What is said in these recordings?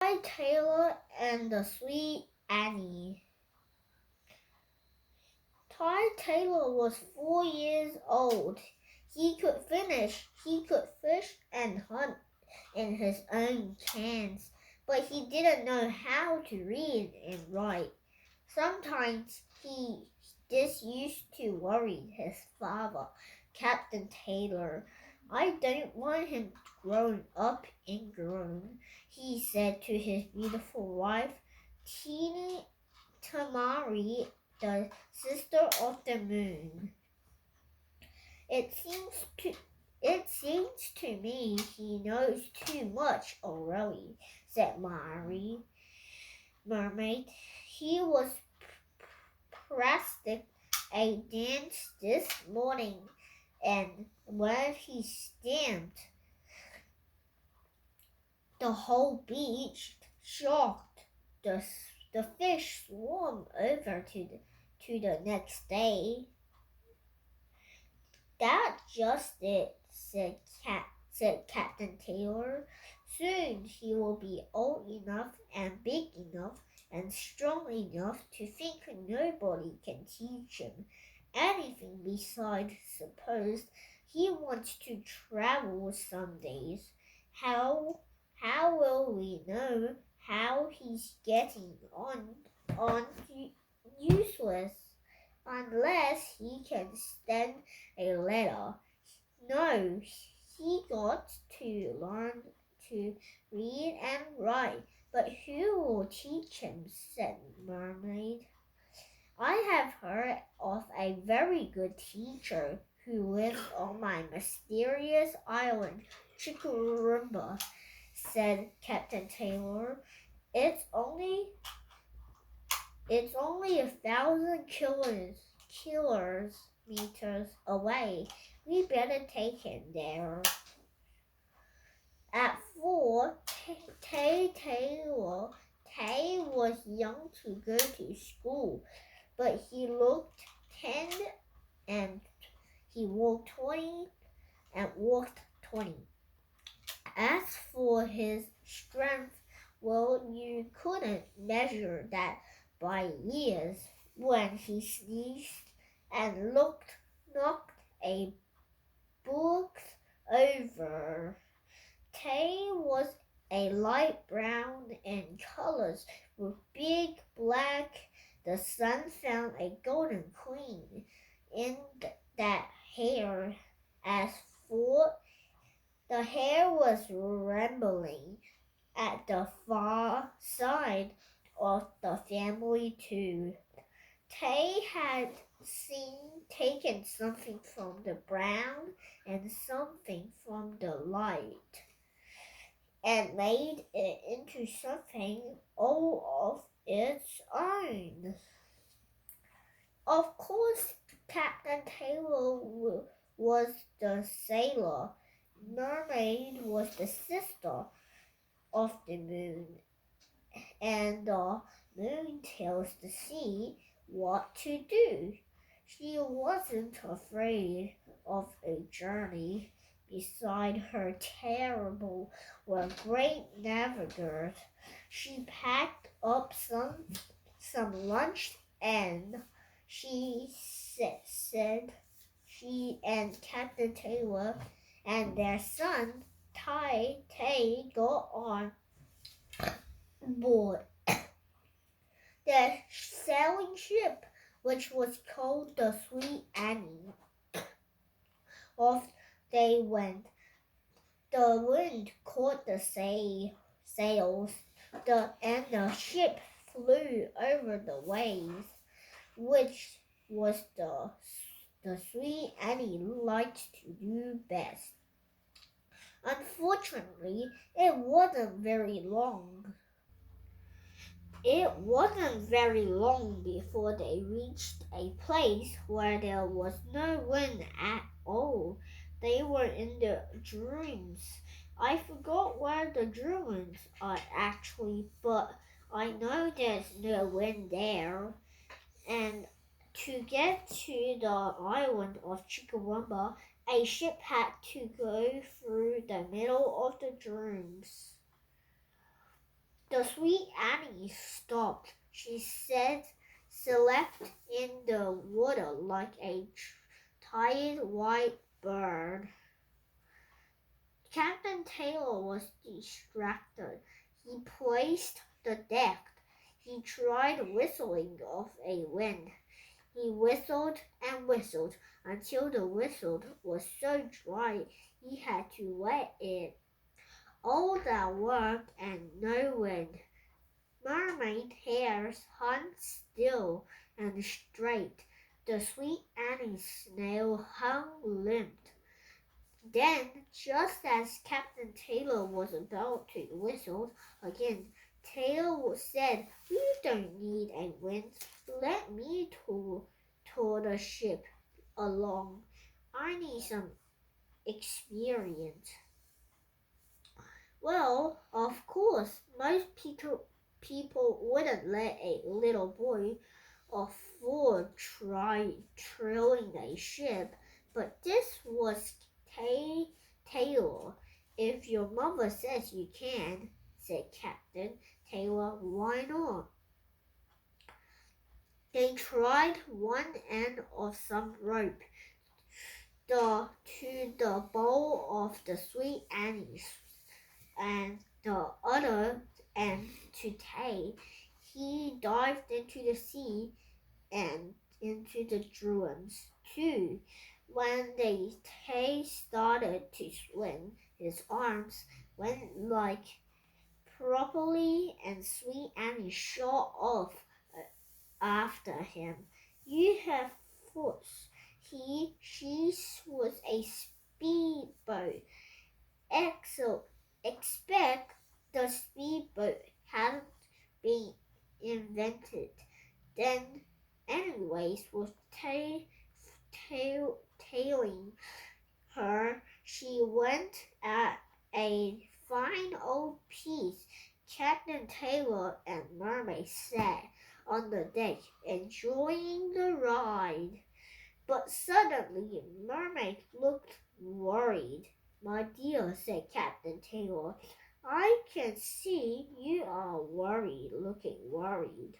Tai Taylor and the Sweet Annie. Tai Taylor was 4 years old. He could fish and hunt in his own cans, but he didn't know how to read and write. Sometimes this used to worry his father, Captain Taylor. I don't want him grown up and grown, he said to his beautiful wife, Teeny Tamari, the sister of the moon. It seems to me he knows too much already, said Mermaid. He was practicing a dance this morning, and when he stamped, the whole beach shocked. The fish swam over to the next day. That's just it, said Captain Taylor. Soon he will be old enough and big enough and strong enough to think nobody can teach him anything besides suppose he wants to travel some days. How will we know how he's getting on useless unless he can send a letter? No, he got to learn to read and write. But who will teach him? Said Mermaid. I have heard of a very good teacher who lives on my mysterious island, Chickarumba, said Captain Taylor. It's only 1,000 kilometers away. We better take him there. At 4, Tai was young to go to school, but he looked 10 and he walked 20 and walked 20. As for his strength, well, you couldn't measure that by years. When he sneezed and knocked a book over, Tai was a light brown in colors with big black. The sun found a golden queen in that hair. As for the hair was rambling at the far side of the family too. Tai had taken something from the brown and something from the light and made it into something all of its own. Of course, Captain Taylor was the sailor. Mermaid was the sister of the moon, and the moon tells the sea what to do. She wasn't afraid of a journey beside her terrible great navigators. She packed up some lunch and she and Captain Taylor and their son Tai got on board the sailing ship, which was called the Sweet Annie. Off they went. The wind caught the sails, and the ship flew over the waves, which was the Sweet Annie liked to do best. Unfortunately, it wasn't very long before they reached a place where there was no wind at all. They were in the dunes. I forgot where the dunes are actually, but I know there's no wind there. And to get to the island of Chickarumba, a ship had to go through the middle of the dunes. The sweet Annie stopped. She slept in the water like a tired white bird. Captain Taylor was distracted. He paced the deck. He tried whistling off a wind. He whistled and whistled until the whistle was so dry he had to wet it. All that work and no wind. Mermaid hairs hung still and straight. The sweet Annie's snail hung limp. Then, just as Captain Taylor was about to whistle again, Taylor said, "We don't need a wind. Let me tow the ship along. I need some experience." Well, of course, most people wouldn't let a little boy of 4 try trailing a ship, but this was Taylor. "If your mother says you can," said Captain Taylor, "why not?" They tried one end of some rope to the bow of the Sweet Annie's and the other end to Tai. He dived into the sea and into the dunes too. When the Tai started to swim, his arms went like properly, and Sweet Annie shot off after him. "You have force." She was a speedboat. Expect the speedboat hadn't been invented then anyways. With tailing her, she went at a fine old pace. Captain Taylor and Mermaid sat on the deck, enjoying the ride. But suddenly, Mermaid looked worried. "My dear," said Captain Taylor, "I can see you are looking worried."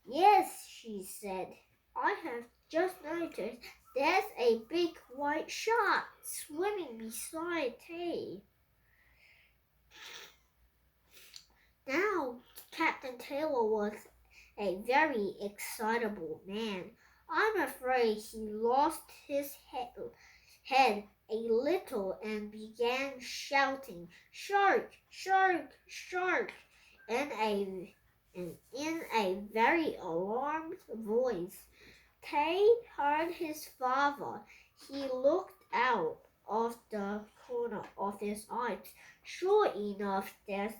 "Yes," she said, "I have just noticed there's a big white shark swimming beside Tai." Now, Captain Taylor was a very excitable man. I'm afraid he lost his head a little and began shouting, "Shark! Shark! Shark!" in a very alarmed voice. Tai heard his father. He looked out of the corner of his eyes. Sure enough, there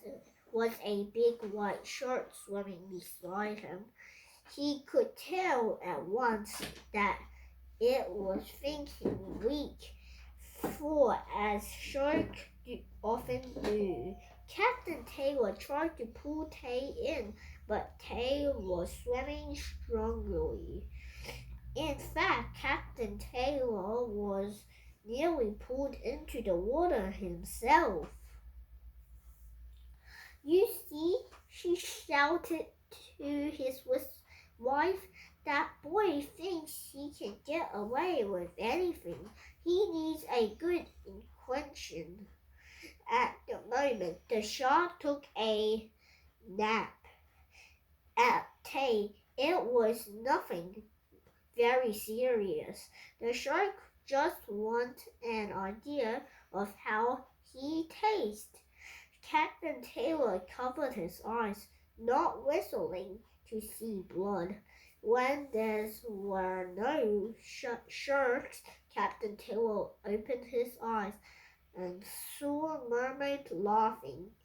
was a big white shark swimming beside him. He could tell at once that it was thinking weak, for as sharks often do. Captain Taylor tried to pull Tai in, but Tai was swimming strongly. In fact, Captain Taylor was nearly pulled into the water himself. "You see," she shouted to his wife, "that boy thinks he can get away with anything. He needs a good inquisition." At the moment, the shark took a nap at Tai. It was nothing very serious. The shark just wanted an idea of how he tastes. Captain Taylor covered his eyes, not whistling to see blood. When there were no sharks, Captain Taylor opened his eyes and saw a mermaid laughing.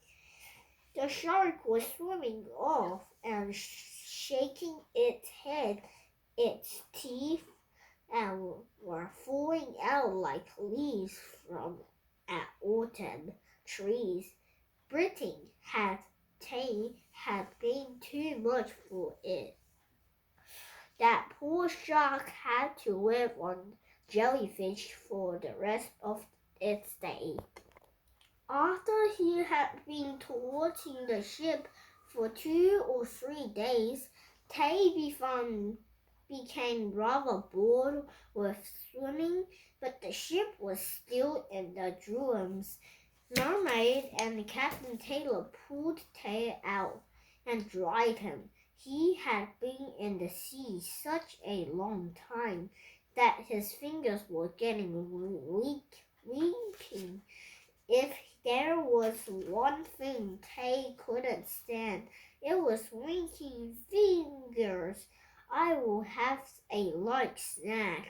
The shark was swimming off and shaking its head. Its teeth and were falling out like leaves from autumn trees. Britain had been too much for it. That poor shark had to live on jellyfish for the rest of its day. After he had been towards the ship for 2 or 3 days, Tai became rather bored with swimming, but the ship was still in the dreams. Mermaid and Captain Taylor pulled Tai out and dried him. He had been in the sea such a long time that his fingers were getting weak. If there was one thing Tai couldn't stand, it was winking fingers. I will have a light snack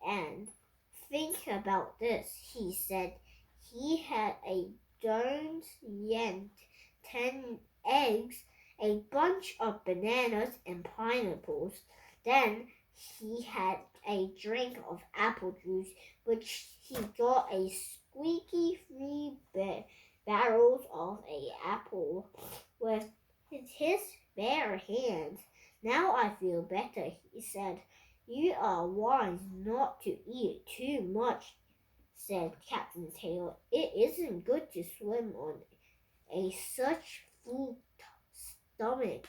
and think about this, he said. He had a don't yet 10 eggs, a bunch of bananas and pineapples. Then he had a drink of apple juice, which he got a squeaky 3 barrels of a apple with his bare hands. Now I feel better, he said. You are wise not to eat too much, said Captain Taylor. It isn't good to swim on such full stomach.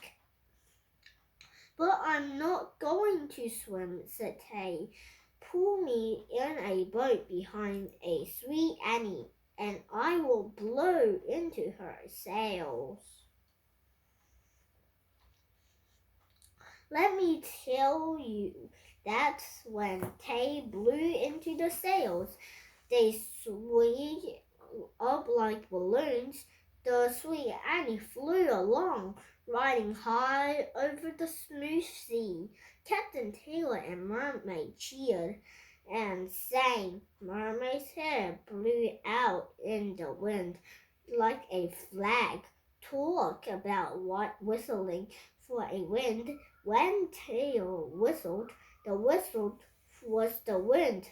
But I'm not going to swim, said Tai. Pull me in a boat behind a sweet Annie, and I will blow into her sails. Let me tell you, that's when Tai blew into the sails. They swayed up like balloons. The sweet Annie flew along, riding high over the smooth sea. Captain Taylor and Mermaid cheered and sang. Mermaid's hair blew out in the wind like a flag. Talk about whistling for a wind. When Taylor whistled, the whistle was the wind,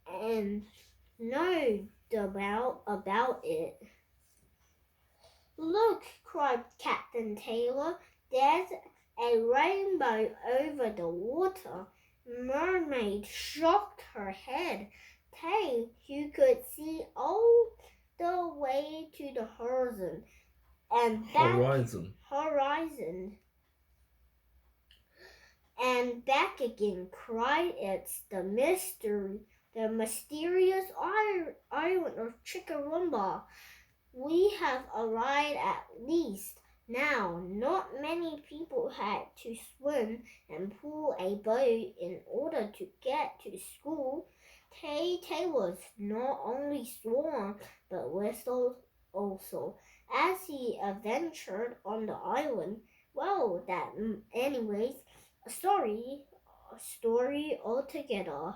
and no doubt about it. Look, cried Captain Taylor, there's a rainbow over the water. Mermaid shook her head. Tai, you could see all the way to the horizon and back again, cried it's the mysterious island of Chickarumba. We have arrived at least. Now, not many people had to swim and pull a boat in order to get to school. Tai Taylor not only swore, but whistled also, as he adventured on the island. Well, anyways, a story altogether.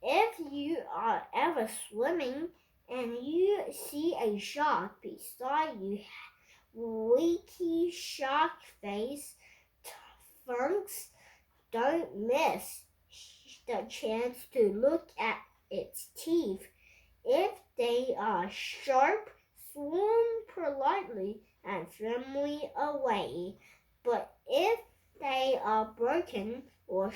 If you are ever swimming and you see a shark beside you, winky shark face, funks, don't miss the chance to look at its teeth. If they are sharp, swim politely and firmly away. But if they are broken or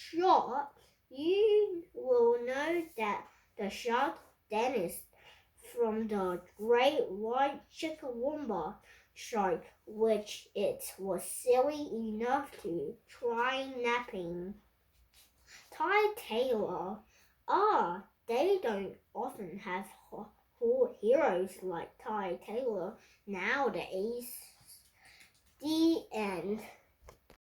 short, you will know that the shark dentist from the great white Chickarumba shark, which it was silly enough to try napping. Tai Taylor, they don't often have heroes like Tai Taylor nowadays. The end.